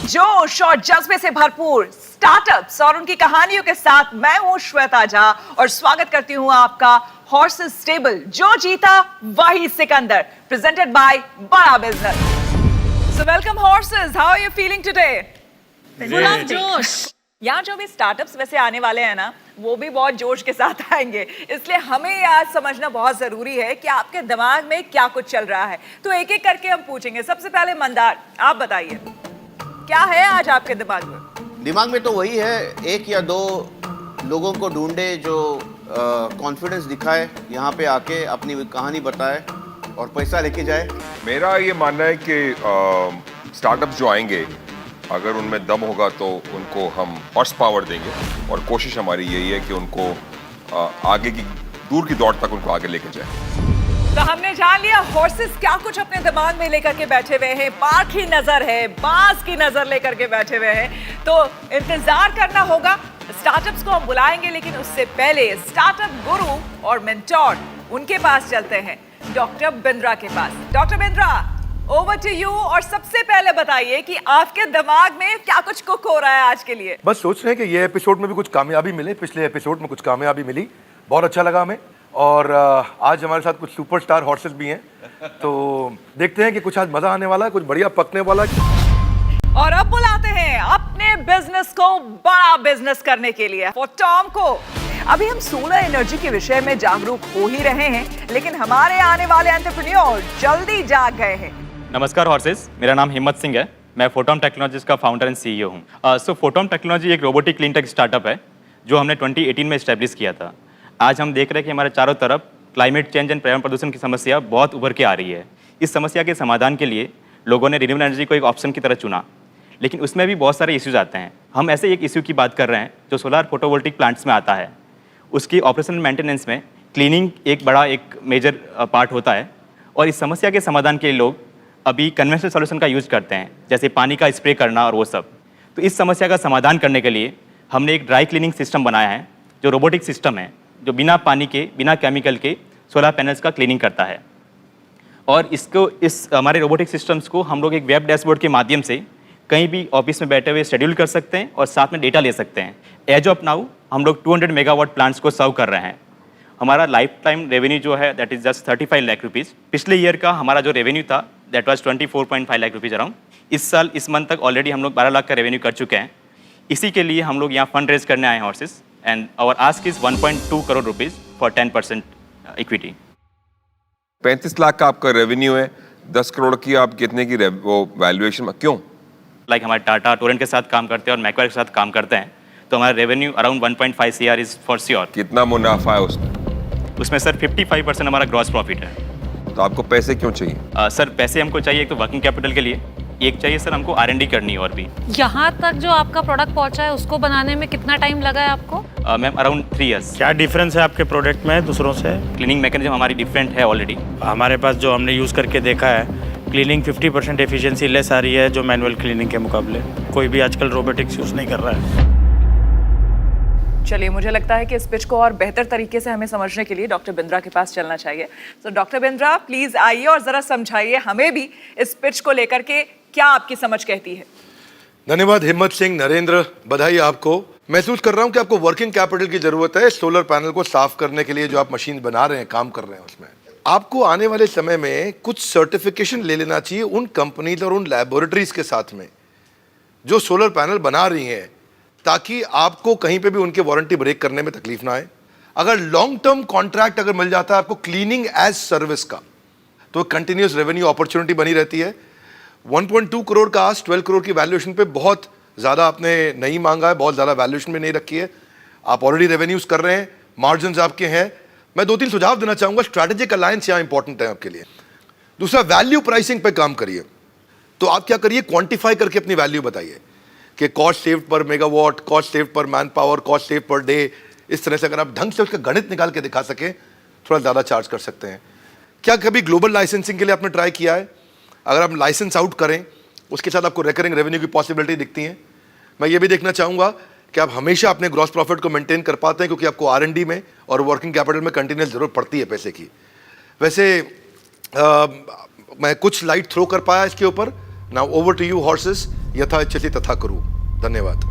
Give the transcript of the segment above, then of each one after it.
जोश और जज्बे से भरपूर स्टार्टअप्स और उनकी कहानियों के साथ मैं हूं श्वेता झा और स्वागत करती हूं आपका हॉर्सेस स्टेबल, जो जीता वही Sikandar, presented by Bada business. So welcome horses, how are you feeling today? Full of जोश। यहाँ जो भी स्टार्टअप्स वैसे आने वाले हैं ना, वो भी बहुत जोश के साथ आएंगे, इसलिए हमें आज समझना बहुत जरूरी है कि आपके दिमाग में क्या कुछ चल रहा है। तो एक एक करके हम पूछेंगे। सबसे पहले मंदार, आप बताइए क्या है आज आपके दिमाग में? दिमाग में तो वही है, एक या दो लोगों को ढूंढे जो कॉन्फिडेंस दिखाए, यहाँ पे आके अपनी कहानी बताए और पैसा लेके जाए। मेरा ये मानना है कि स्टार्टअप्स जो आएंगे, अगर उनमें दम होगा तो उनको हम हॉर्स पावर देंगे और कोशिश हमारी यही है कि उनको आगे की दूर की दौड़ तक उनको आगे लेके जाए। तो हमने जान लिया हॉर्सेस क्या कुछ अपने दिमाग में लेकर के बैठे हुए हैं। बाघ की नजर है, बाज की नजर लेकर के बैठे हुए हैं, तो इंतजार करना होगा। स्टार्टअप्स को हम बुलाएंगे, लेकिन उससे पहले स्टार्टअप गुरु और मेंटोर उनके पास चलते हैं, डॉक्टर बिंद्रा के पास। Doctor Bindra, over to you. और सबसे पहले बताइए कि आपके दिमाग में क्या कुछ कुक हो रहा है आज के लिए? बस सोच रहे हैं कि ये एपिसोड में भी कुछ कामयाबी मिले। पिछले एपिसोड में कुछ कामयाबी मिली, बहुत अच्छा लगा हमें। और आज हमारे साथ कुछ सुपरस्टार हॉर्सेस भी हैं, तो देखते हैं कि कुछ आज मजा आने वाला है, कुछ बढ़िया पकने वाला है। और अब बुलाते हैं अपने बिजनेस को बड़ा बिजनेस करने के लिए फॉर टॉम को। अभी हम सोलर एनर्जी के विषय में जागरूक हो ही रहे हैं, लेकिन हमारे आने वाले एंटरप्रेन्योर जल्दी जाग गए हैं। नमस्कार हॉर्सेस, मेरा नाम हिम्मत सिंह है। मैं फोटोम टेक्नोलॉजीज का फाउंडर एंड सीईओ हूँ। सो फोटोम टेक्नोलॉजी एक रोबोटिक क्लीन टेक स्टार्टअप है जो हमने 2018 में इस्टेब्लिश किया था। आज हम देख रहे हैं कि हमारे चारों तरफ क्लाइमेट चेंज एंड पर्यावरण प्रदूषण की समस्या बहुत उभर के आ रही है। इस समस्या के समाधान के लिए लोगों ने रिन्यूएबल एनर्जी को एक ऑप्शन की तरह चुना, लेकिन उसमें भी बहुत सारे इश्यूज आते हैं। हम ऐसे एक इशू की बात कर रहे हैं जो सोलर फोटोवोल्टिक प्लांट्स में आता है। उसकी ऑपरेशनल मेंटेनेंस में क्लीनिंग एक बड़ा एक मेजर पार्ट होता है, और इस समस्या के समाधान के लिए लोग अभी कन्वेंशनल सॉल्यूशन का यूज करते हैं, जैसे पानी का स्प्रे करना और वो सब। तो इस समस्या का समाधान करने के लिए हमने एक ड्राई क्लीनिंग सिस्टम बनाया है, जो रोबोटिक सिस्टम है, जो बिना पानी के, बिना केमिकल के सोलर पैनल्स का क्लीनिंग करता है। और इस हमारे रोबोटिक सिस्टम्स को हम लोग एक वेब डैशबोर्ड के माध्यम से कहीं भी ऑफिस में बैठे हुए शेड्यूल कर सकते हैं और साथ में डेटा ले सकते हैं। एज ऑफ नाउ हम लोग 200 मेगावाट प्लांट्स को सर्व कर रहे हैं। हमारा लाइफ टाइम रेवेन्यू जो है that is just 35 lakh rupees. पिछले ईयर का हमारा जो रेवेन्यू था that was 24.5 lakh rupees around. इस साल इस मंथ तक ऑलरेडी हम लोग 12 लाख का रेवेन्यू कर चुके हैं। इसी के लिए हम लोग यहाँ फंड रेज करने आए हैं horses, and our ask is 1.2 crore rupees for 10% equity. 35 lakh का आपका रेवेन्यू है, 10 करोड़ की आप कितने की वो वैल्यूएशन, क्यों? लाइक हमारे टाटा टोरेंट के साथ काम करते हैं और मैक्वायर के साथ काम करते हैं, तो हमारा revenue around 1.5 CR is for sure. कितना मुनाफा है उसमें? उसमें सर 55% हमारा ग्रॉस प्रॉफिट है। तो आपको पैसे क्यों चाहिए? सर पैसे हमको चाहिए एक तो वर्किंग कैपिटल के लिए, एक चाहिए सर हमको R&D करनी है और भी। यहाँ तक जो आपका प्रोडक्ट पहुँचा है उसको बनाने में कितना टाइम लगा है आपको? Ma'am around 3 years। क्या डिफरेंस है आपके प्रोडक्ट में दूसरों से? क्लीनिंग मैकेनिज्म हमारी डिफरेंट है ऑलरेडी। हमारे पास जो हमने यूज़ करके देखा है, क्लीनिंग 50% एफिशिएंसी लेस आ रही है जो मैनुअल क्लीनिंग के मुकाबले। कोई भी आजकल रोबोटिक्स यूज़ नहीं कर रहा है। चलिए, मुझे लगता है कि इस पिच को और बेहतर तरीके से हमें समझने के लिए डॉक्टर बिंद्रा के पास चलना चाहिए। तो डॉक्टर बिंद्रा प्लीज आइए और जरा समझाइए हमें भी इस पिच को लेकर के क्या आपकी समझ कहती है। धन्यवाद हिम्मत सिंह, नरेंद्र, बधाई आपको। महसूस कर रहा हूं कि आपको वर्किंग कैपिटल की जरूरत है सोलर पैनल को साफ करने के लिए। जो आप मशीन बना रहे हैं, काम कर रहे हैं, उसमें आपको आने वाले समय में कुछ सर्टिफिकेशन ले लेना चाहिए उन कंपनीज और उन लैबोरेटरीज के साथ में जो सोलर पैनल बना रही हैं, ताकि आपको कहीं पे भी उनके वारंटी ब्रेक करने में तकलीफ ना आए। अगर लॉन्ग टर्म कॉन्ट्रैक्ट अगर मिल जाता है आपको क्लीनिंग एज सर्विस का, तो कंटिन्यूस रेवेन्यू अपॉर्चुनिटी बनी रहती है। 1.2 करोड़ का आज 12 करोड़ की वैल्यूएशन पे बहुत ज़्यादा आपने नहीं मांगा है, बहुत ज़्यादा वैल्यूएशन में नहीं रखी है। आप ऑलरेडी रेवेन्यूज कर रहे हैं, मार्जिन आपके हैं। मैं 2-3 सुझाव देना चाहूँगा। स्ट्रैटेजिक अलायंस यहाँ इंपॉर्टेंट है आपके लिए। दूसरा, वैल्यू प्राइसिंग पे काम करिए। तो आप क्या करिए, क्वांटिफाई करके अपनी वैल्यू बताइए कि कॉस्ट सेव पर मेगावाट, कॉस्ट सेव पर man power, cost save per day. इस तरह से अगर आप ढंग से उसका गणित निकाल के दिखा सकें, थोड़ा ज़्यादा चार्ज कर सकते हैं। क्या कभी ग्लोबल लाइसेंसिंग के लिए आपने ट्राई किया है? अगर आप लाइसेंस आउट करें, उसके साथ आपको रिकरिंग रेवेन्यू की पॉसिबिलिटी दिखती है। मैं ये भी देखना चाहूँगा कि आप हमेशा अपने ग्रॉस प्रॉफिट को मेंटेन कर पाते हैं, क्योंकि आपको R&D में और वर्किंग कैपिटल में कंटिन्यूस जरूरत पड़ती है पैसे की। वैसे मैं कुछ लाइट थ्रो कर पाया इसके ऊपर। Now over to you horses. यथा इच्छति तथा करूँ। धन्यवाद।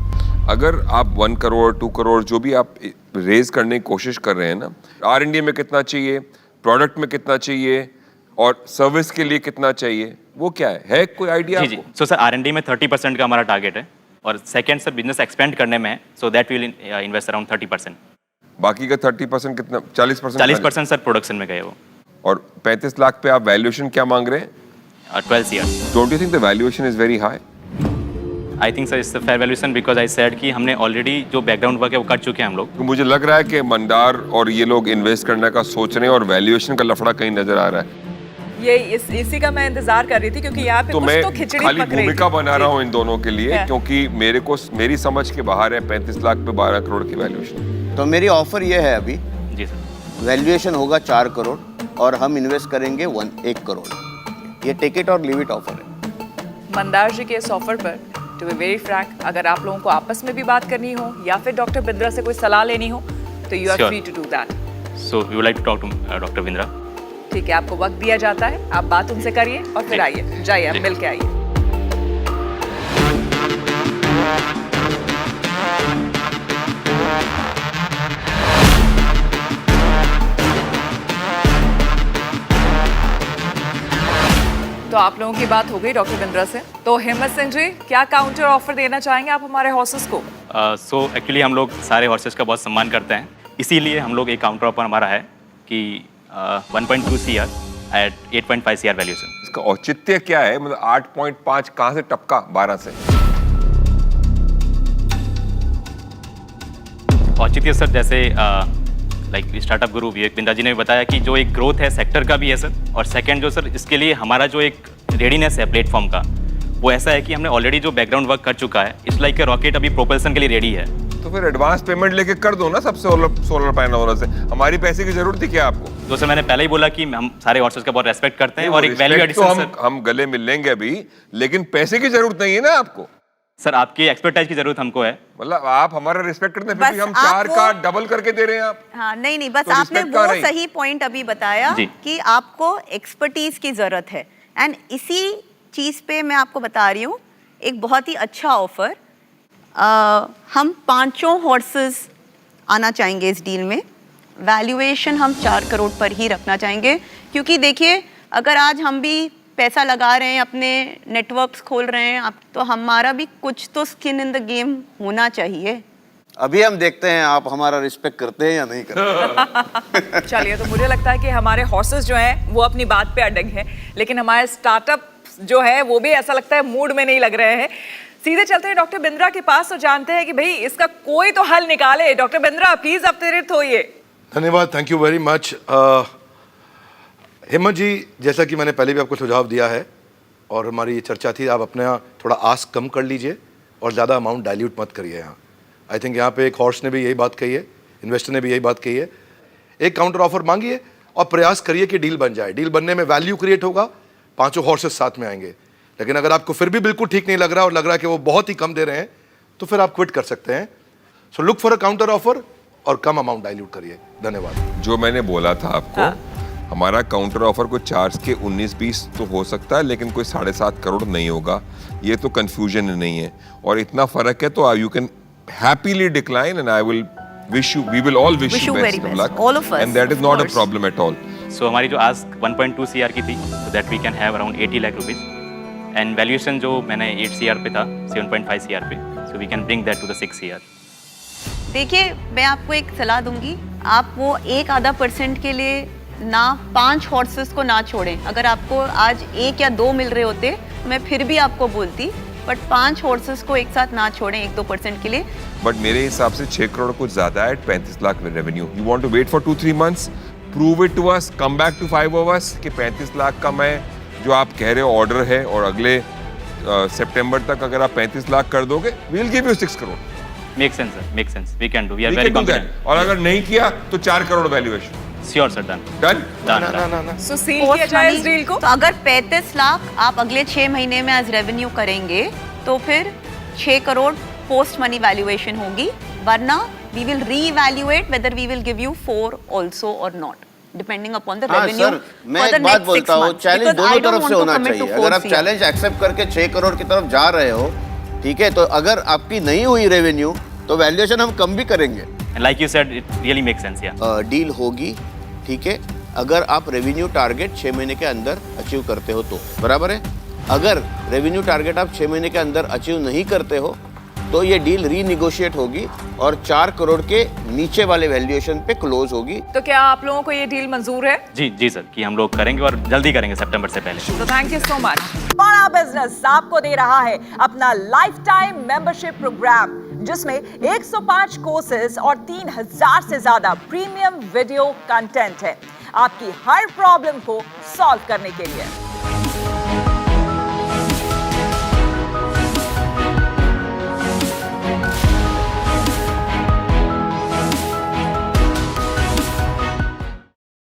अगर आप 1 करोड़ 2 करोड़ जो भी आप रेज करने की कोशिश कर रहे हैं ना, R&D में कितना चाहिए, प्रोडक्ट में कितना चाहिए और सर्विस के लिए कितना चाहिए, वो क्या है कोई आइडिया? जी जी। सो सर R&D में 30% का हमारा टारगेट है और सेकंड सर बिजनेस एक्सपेंड करने में है, so that will invest around 30%। बाकी का 30% कितना? 40%? 40% सर प्रोडक्शन में गए वो। और 35 लाख पे आप वैल्यूएशन क्या मांग रहे हैं? 12 year. Don't you think the valuation is very high? I think sir it's a fair valuation because I said कि हमने ऑलरेडी जो बैकग्राउंड वर्क है वो कर चुके हैं हम लोग। मुझे लग रहा है कि मंदार और ये लोग इन्वेस्ट करने का सोच रहे हैं और वैल्यूएशन का लफड़ा कहीं नजर आ रहा है। ये इसी का मैं इंतजार कर रही थी क्योंकि यहाँ पे तो कुछ मैं तो खिचड़ी खाली पक रही भूमिका थी। बना जी। रहा हूँ इन दोनों के लिए, Yeah. क्योंकि मेरी समझ के बाहर है 35 लाख पे 12 करोड़ की वैल्यूएशन। तो मेरी ऑफर ये है अभी, जी सर। वैल्यूएशन होगा 4 करोड़ और हम इन्वेस्ट करेंगे 1 करोड़। ये टेक इट और लीव इट ऑफर है। मंदार जी के इस ऑफर पर टू बी वेरी फ्रैंक, अगर आप लोगों को आपस में भी बात करनी हो या फिर डॉक्टर बिंद्रा से कोई सलाह लेनी हो तो you are Sure. Free to do that. So we would like to talk to doctor Bindra. ठीक है, आपको वक्त दिया जाता है, आप बात उनसे करिए और फिर जी। आइए, जाइए, आप जी। मिल के आइए। तो आप लोगों की बात हो गई डॉक्टर बिंद्रा से, तो हिम्मत सिंह जी क्या काउंटर ऑफर देना चाहेंगे आप हमारे हॉर्सेस को? सो एक्चुअली हम लोग सारे हॉर्सेस का बहुत सम्मान करते हैं, इसीलिए हम लोग एक काउंटर ऑफर हमारा है कि 1.2 CR एट 8.5 CR वैल्यूएशन। इसका औचित्य क्या है? मतलब 8.5 कहाँ से टपका 12 से? औचित्य सर जैसे लाइक स्टार्टअप गुरु विवेक बिंद्रा जी ने भी बताया कि जो एक ग्रोथ है सेक्टर का भी है सर, और सेकंड जो सर इसके लिए हमारा जो एक रेडीनेस है प्लेटफॉर्म का, वो ऐसा है कि हमने ऑलरेडी जो बैकग्राउंड वर्क कर चुका है, इट्स लाइक रॉकेट अभी प्रोपल्सन के लिए रेडी है। तो फिर एडवांस पेमेंट लेके कर दो ना सब सोलर पैनल वालों से। हमारी पैसे की जरूरत थी क्या आपको? तो सर मैंने पहले ही बोला कि हम सारे हॉर्सेस का बहुत रेस्पेक्ट करते हैं और एक वैल्यू Respect तो एडिशन सर। हम गले मिल लेंगे अभी, लेकिन पैसे की जरूरत नहीं है ना आपको। सर आपकी एक्सपर्टाइज की जरूरत हमको है। मतलब आप हमारा रिस्पेक्ट करते हैं, बस फिर भी हम आप 4 का डबल करके दे रहे हैं आप। हाँ, नहीं बस तो आपने respect कहाँ वो रही? सही पॉइंट अभी बताया जी। कि आपको एक्सपर्टीज की जरूरत है, एंड इसी चीज पे मैं आपको बता रही हूँ एक बहुत ही अच्छा ऑफर। हम 5 हॉर्सेस आना चाहेंगे इस डील में। वैल्यूएशन हम 4 करोड़ पर ही रखना चाहेंगे, क्योंकि देखिए अगर आज हम भी पैसा लगा रहे हैं, अपने नेटवर्क्स खोल रहे हैं, तो हमारा भी कुछ तो स्किन इन द गेम होना चाहिए। अभी हम देखते हैं आप हमारा रिस्पेक्ट करते हैं या नहीं करते। चलिए, तो मुझे लगता है कि हमारे हॉर्सेस जो हैं वो अपनी बात पे अड़ंग हैं, लेकिन हमारे स्टार्टअप जो है वो भी ऐसा लगता है मूड में नहीं लग रहे हैं। सीधे चलते हैं डॉक्टर बिंद्रा के पास और जानते हैं कि भाई इसका कोई तो हल निकाले। डॉक्टर बिंद्रा प्लीज अब प्रेरित होइए। धन्यवाद, थैंक यू वेरी मच। हिम्मत जी, जैसा कि मैंने पहले भी आपको सुझाव दिया है और हमारी ये चर्चा थी, आप अपना थोड़ा आस्क कम कर लीजिए और ज़्यादा अमाउंट डाइल्यूट मत करिए यहाँ। आई थिंक यहाँ पे एक हॉर्स ने भी यही बात कही है, इन्वेस्टर ने भी यही बात कही है। एक काउंटर ऑफर मांगिए और प्रयास करिए कि डील बन जाए। डील बनने में वैल्यू क्रिएट होगा, 5 हॉर्सेस साथ में आएंगे। लेकिन अगर आपको फिर भी बिल्कुल ठीक नहीं लग रहा और लग रहा है कि वो बहुत ही कम दे रहे हैं, तो फिर आप क्विट कर सकते हैं। So look for a counter offer और कम अमाउंट डाइल्यूट करिए। धन्यवाद। जो मैंने बोला था आपको, हमारा काउंटर ऑफर कोई चार्ज के 19-20 तो हो सकता है, लेकिन कोई 7.5 करोड़ नहीं होगा। ये तो कंफ्यूजन नहीं है, और इतना फर्क है तो you can happily decline and I will wish you, we will all wish you best of luck, all of us, and that is of not a course. Problem at all. So हमारी जो ask 1.2 CR की थी, so that we can have around 80 lakh rupees, and valuation जो मैंने 8 CR पे था 7.5 CR पे, so we can bring that to the 6 CR। देखिए, मैं आपको एक सलाह दूंगी, आप वो 1-आधा% के लिए ना 5 हॉर्सेस को ना छोड़ें। अगर आपको आज 1 या 2 मिल रहे होते तो मैं फिर भी आपको बोलती, बट 5 हॉर्सेस को एक साथ ना छोड़ें 1-2% के लिए। बट मेरे हिसाब से 6 करोड़ कुछ ज्यादा है, 35 lakh revenue. You want to wait for 2-3 months, prove it to us, come back to 5 of us कि 35 लाख का मैं जो आप कह रहे हो ऑर्डर है, और अगले सितंबर तक अगर आप 35 लाख कर दोगे, we will give you 6 crore. Make sense sir, make sense, we can do, we are We very can do that. Confident. और अगर नहीं किया तो 4 crore valuation. Sure sir, done done. Done. So seal किया जाए इस डील को। तो अगर 35 लाख आप अगले 6 महीने में एज रेवेन्यू करेंगे तो फिर 6 करोड़ पोस्ट मनी वैल्यूएशन होगी, वरना we will revaluate whether we will give you 4 also और नॉट, डिपेंडिंग अपॉन द हाँ रेवेन्यू। सर, मैं एक बात बोलता हूँ, चैलेंज दोनों तरफ से होना चाहिए। अगर आप चैलेंज एक्सेप्ट करके 6 करोड़ की तरफ जा रहे हो ठीक है, तो अगर आपकी नहीं हुई रेवेन्यू तो वैल्यूएशन हम कम भी करेंगे। Like you said, it really make sense. या डील होगी, ठीक है, अगर आप रेवेन्यू टारगेट 6 महीने के अंदर अचीव करते हो तो, बराबर है। अगर रेवेन्यू टारगेट आप 6 महीने के अंदर अचीव नहीं करते हो तो ये डील रीनिगोशिएट होगी और 4 करोड़ के नीचे वाले वैल्यूएशन पे क्लोज होगी। तो क्या आप लोगों को ये डील मंजूर है? जी जी सर, कि हम लोग करेंगे और जल्दी करेंगे सितंबर से पहले। तो थैंक यू सो मच। बड़ा बिजनेस आपको दे रहा है अपना लाइफ टाइम मेंबरशिप प्रोग्राम, जिसमें 105 कोर्सेज और 3000 से ज्यादा प्रीमियम वीडियो कंटेंट है आपकी हर प्रॉब्लम को सॉल्व करने के लिए।